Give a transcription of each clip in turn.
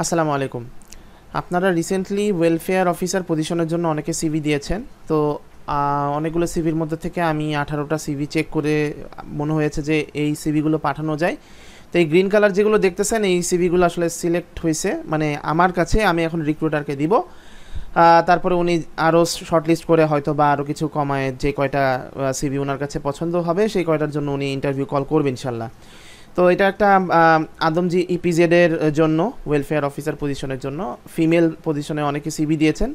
আসসালামু আলাইকুম। আপনারা রিসেন্টলি ওয়েলফেয়ার অফিসার পজিশনের জন্য অনেকে সিভি দিয়েছেন। তো অনেকগুলো সিভির মধ্যে থেকে আমি 18টা সিভি চেক করে মনে হয়েছে যে এই সিভিগুলো পাঠানো যায়। তো এই গ্রিন কালার যেগুলো দেখতেছেন এই সিভিগুলো আসলে সিলেক্ট হয়েছে, মানে আমার কাছে, আমি এখন রিক্রুটারকে দিব। তারপরে উনি আরও শর্টলিস্ট করে হয়তো বা আরও কিছু কমায় যে কয়টা সিভি ওনার কাছে পছন্দ হবে সেই কয়টার জন্য উনি ইন্টারভিউ কল করবে ইনশাল্লাহ। তো এটা একটা আদমজি ইপিজেডের জন্য, ওয়েলফেয়ার অফিসার পজিশনের জন্য ফিমেল পজিশনে অনেকে সিভি দিয়েছেন।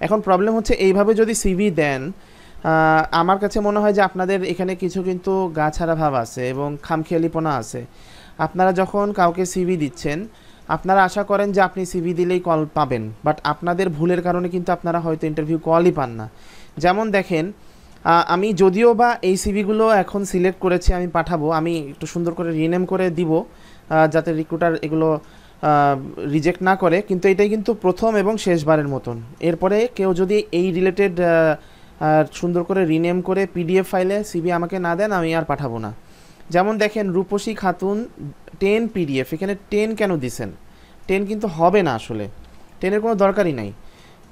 এখন প্রবলেম হচ্ছে এইভাবে যদি সিভি দেন, আমার কাছে মনে হয় যে আপনাদের এখানে কিছু কিন্তু গা ছাড়া ভাব আছে এবং খামখেয়ালিপনা আছে। আপনারা যখন কাউকে সিভি দিচ্ছেন, আপনারা আশা করেন যে আপনি সিভি দিলেই কল পাবেন, বাট আপনাদের ভুলের কারণে কিন্তু আপনারা হয়তো ইন্টারভিউ কলই পান না। যেমন দেখেন, আমি যদিও বা এই সিভিগুলো এখন সিলেক্ট করেছি, আমি পাঠাবো, আমি একটু সুন্দর করে রিনেম করে দিব যাতে রিক্রুটার এগুলো রিজেক্ট না করে, কিন্তু এটাই কিন্তু প্রথম এবং শেষবারের মতন। এরপরে কেউ যদি এই রিলেটেড সুন্দর করে রিনেম করে পিডিএফ ফাইলে সিভি আমাকে না দেন, আমি আর পাঠাবো না। যেমন দেখেন, রূপসী খাতুন 10 পিডিএফ, এখানে 10 কেন দিছেন? 10 কিন্তু হবে না, আসলে 10-এর কোনো দরকারই নাই।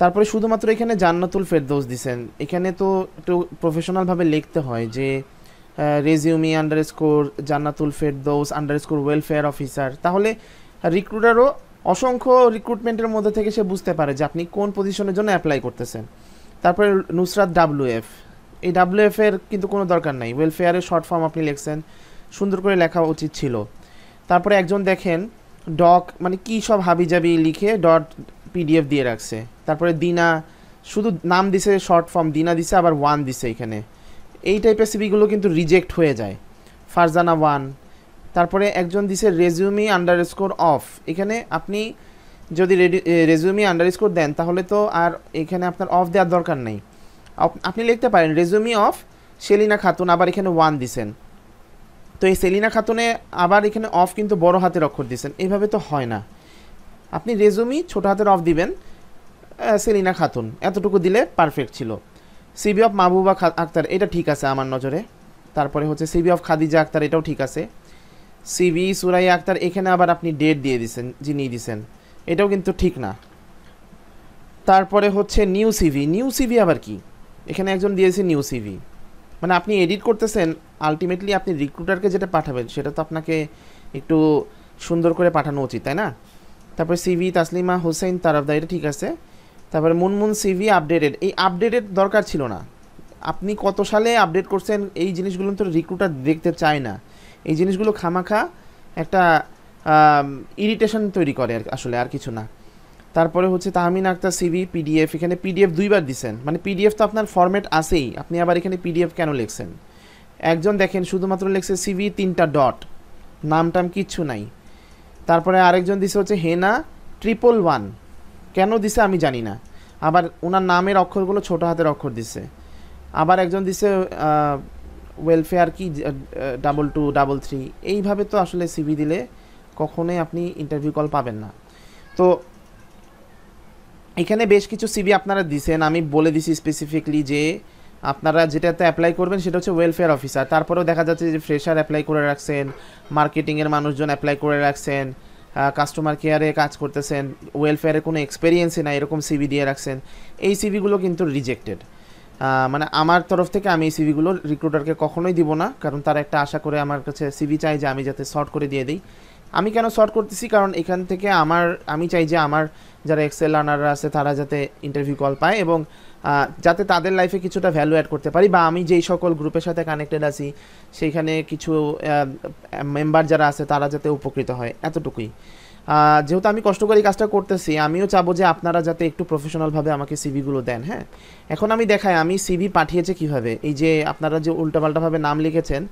তারপরে শুধুমাত্র এখানে জান্নাতুল ফেরদৌস দিছেন। এখানে তো একটু প্রফেশনালভাবে লিখতে হয় যে resume underscore Jannatul Ferdous underscore welfare officer, তাহলে রিক্রুটারও অসংখ্য রিক্রুটমেন্টের মধ্যে থেকে সে বুঝতে পারে যে আপনি কোন পজিশনের জন্য অ্যাপ্লাই করতেছেন। তারপরে নুসরাত ডাব্লিউএফ, এই ডাব্লিউএফ এর কিন্তু কোনো দরকার নাই, ওয়েলফেয়ারের শর্ট ফর্ম আপনি লিখছেন, সুন্দর করে লেখা উচিত ছিল। তারপরে একজন দেখেন ডক, মানে কী সব হাবিজাবি লিখে ডট পিডিএফ দিয়ে রাখছে। তারপরে দিনা, শুধু নাম দিছে, শর্ট ফর্ম দিনা দিছে, আবার ওয়ান দিছে এখানে। এই টাইপের সিভিগুলো কিন্তু রিজেক্ট হয়ে যায়। ফারজানা ওয়ান। তারপরে একজন দিছে রেজিউমি আন্ডারস্কোর অফ, এখানে আপনি যদি রেজিউমি আন্ডারস্কোর দেন তাহলে তো আর এখানে আপনার অফ দেওয়ার দরকার নেই। আপনি লিখতে পারেন রেজিউমি অফ সেলিনা খাতুন, আবার এখানে ওয়ান দিছেন। তো এই সেলিনা খাতুনে আবার এখানে অফ কিন্তু বড় হাতের অক্ষর দিছেন, এইভাবে তো হয় না। আপনি রেজুমি ছোট হাতের অফ দিবেন, সেলিনা খাতুন এতটুকু দিলে পারফেক্ট ছিল। সিবি অফ মাহবুবা আক্তার, এটা ঠিক আছে আমার নজরে। তারপরে হচ্ছে সিবি অফ খাদিজা আক্তার, এটাও ঠিক আছে। সিবি সুরাইয়া আক্তার, এখানে আবার আপনি ডেট দিয়ে দিছেন, যিনি দিছেন, এটাও কিন্তু ঠিক না। তারপরে হচ্ছে নিউ সিভি, নিউ সিভি আবার কি? এখানে একজন দিয়েছে নিউ সিভি, মানে আপনি এডিট করতেছেন, আলটিমেটলি আপনি রিক্রুটারকে যেটা পাঠাবেন সেটা তো আপনাকে একটু সুন্দর করে পাঠানো উচিত, তাই না? তারপরে সিভি তাসলিমা হোসেন তারাফদার, এটা ঠিক আছে। তারপরে মুনমুন সিভি আপডেটেড, এই আপডেটেড দরকার ছিল না। আপনি কত সালে আপডেট করছেন এই জিনিসগুলো তো রিক্রুটার দেখতে চায় না। এই জিনিসগুলো খামাখা একটা ইরিটেশন তৈরি করে আসলে, আর কিছু না। তারপরে হচ্ছে তাহমিন আক্তার সিভি পিডিএফ, এখানে পিডিএফ দুইবার দিচ্ছেন, মানে পিডিএফ তো আপনার ফরম্যাট আছেই, আপনি আবার এখানে পিডিএফ কেন লিখছেন? একজন দেখেন শুধুমাত্র লিখছে সিভি 3টা ডট, নাম টাম কিচ্ছু নাই। তারপরে আরেকজন দিছে হচ্ছে হেনা 111, কেন দিছে আমি জানি না। আবার ওনার নামের অক্ষরগুলো ছোট হাতের অক্ষর দিছে। আবার একজন দিছে ওয়েলফেয়ার কি 2233, এইভাবে তো আসলে সিভি দিলে কখনোই আপনি ইন্টারভিউ কল পাবেন না। তো এখানে বেশ কিছু সিভি আপনারা দিছেন, আমি বলে দিছি স্পেসিফিকলি যে আপনারা যেটাতে অ্যাপ্লাই করবেন সেটা হচ্ছে ওয়েলফেয়ার অফিসার। তারপরেও দেখা যাচ্ছে যে ফ্রেশার অ্যাপ্লাই করে রাখছেন, মার্কেটিংয়ের মানুষজন অ্যাপ্লাই করে রাখছেন, কাস্টমার কেয়ারে কাজ করতেছেন, ওয়েলফেয়ারে কোনো এক্সপেরিয়েন্সই না, এরকম সিভি দিয়ে রাখছেন। এই সিভিগুলো কিন্তু রিজেক্টেড। মানে আমার তরফ থেকে আমি এই সিভিগুলো রিক্রুটারকে কখনোই দিব না, কারণ তারা একটা আশা করে আমার কাছে সিভি চাই যে আমি যাতে শর্ট করে দিয়ে দিই। আমি কেন শর্ট করতেছি, কারণ এখান থেকে আমি চাই যে আমার যারা এক্সেল লার্নাররা আছে তারা যাতে ইন্টারভিউ কল পায় এবং যাতে তাদের লাইফে কিছুটা ভ্যালু অ্যাড করতে পারি, বা আমি যেই সকল গ্রুপের সাথে কানেক্টেড আছি সেইখানে কিছু মেম্বার যারা আছে তারা যাতে উপকৃত হয়, এতটুকুই। যেহেতু আমি কষ্ট করে এই কাজটা করতেছি, আমিও চাবো যে আপনারা যাতে একটু প্রফেশনালভাবে আমাকে সিভিগুলো দেন। হ্যাঁ, এখন আমি দেখাই আমি সিভি পাঠিয়েছে কিভাবে। এই যে আপনারা যে উল্টাপাল্টাভাবে নাম লিখেছেন,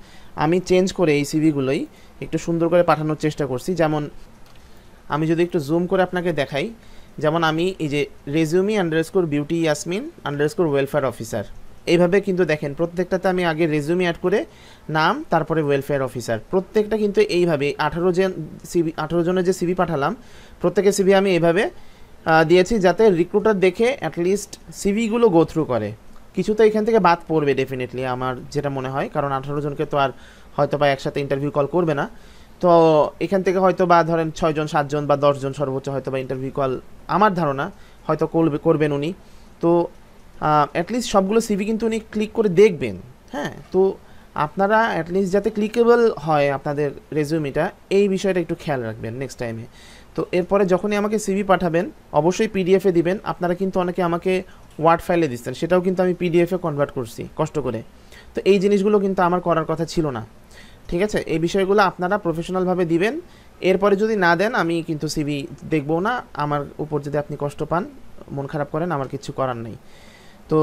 আমি চেঞ্জ করে এই সিভিগুলোই একটু সুন্দর করে পাঠানোর চেষ্টা করছি। যেমন আমি যদি একটু জুম করে আপনাকে দেখাই, যেমন আমি এই যে resume underscore beauty Yasmin underscore welfare officer, এইভাবে কিন্তু দেখেন প্রত্যেকটাতে আমি আগে রেজিউমি অ্যাড করে নাম, তারপরে ওয়েলফেয়ার অফিসার, প্রত্যেকটা কিন্তু এইভাবে 18 জনের যে সিভি পাঠালাম প্রত্যেকের সিভি আমি এইভাবে দিয়েছি, যাতে রিক্রুটার দেখে অ্যাটলিস্ট সিভিগুলো গো থ্রু করে। কিছু তো এখান থেকে বাদ পড়বে ডেফিনেটলি, আমার যেটা মনে হয়, কারণ 18 জনকে তো আর হয়তো বা একসাথে ইন্টারভিউ কল করবে না। তো এখান থেকে হয়তো বা ধরেন 6 জন 7 জন বা 10 জন সর্বোচ্চ হয়তো বা ইন্টারভিউ কল আমার ধারণা হয়তো করবেন উনি। তো অ্যাটলিস্ট সবগুলো সিভি কিন্তু উনি ক্লিক করে দেখবেন। হ্যাঁ, তো আপনারা অ্যাটলিস্ট যাতে ক্লিকেবল হয় আপনাদের রেজিউমিটা, এই বিষয়টা একটু খেয়াল রাখবেন নেক্সট টাইমে। তো এরপরে যখনই আমাকে সিভি পাঠাবেন অবশ্যই পিডিএফে দিবেন। আপনারা কিন্তু অনেকে আমাকে ওয়ার্ড ফাইলে দিচ্ছেন, সেটাও কিন্তু আমি পিডিএফে কনভার্ট করছি কষ্ট করে। তো এই জিনিসগুলো কিন্তু আমার করার কথা ছিল না। ঠিক আছে, এই বিষয়গুলো আপনারা প্রফেশনালভাবে দিবেন। এরপরে যদি না দেন আমি কিন্তু সিভি দেখবো না। আমার উপর যদি আপনি কষ্ট পান, মন খারাপ করেন, আমার কিছু করার নেই। তো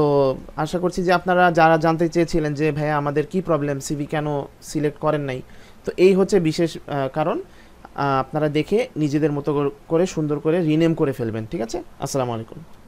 আশা করছি যে আপনারা যারা জানতে চেয়েছিলেন যে ভাইয়া আমাদের কি প্রবলেম, সিভি কেন সিলেক্ট করেন নাই, তো এই হচ্ছে বিশেষ কারণ। আপনারা দেখে নিজেদের মতো করে সুন্দর করে রিনেম করে ফেলবেন। ঠিক আছে, আসসালামু আলাইকুম।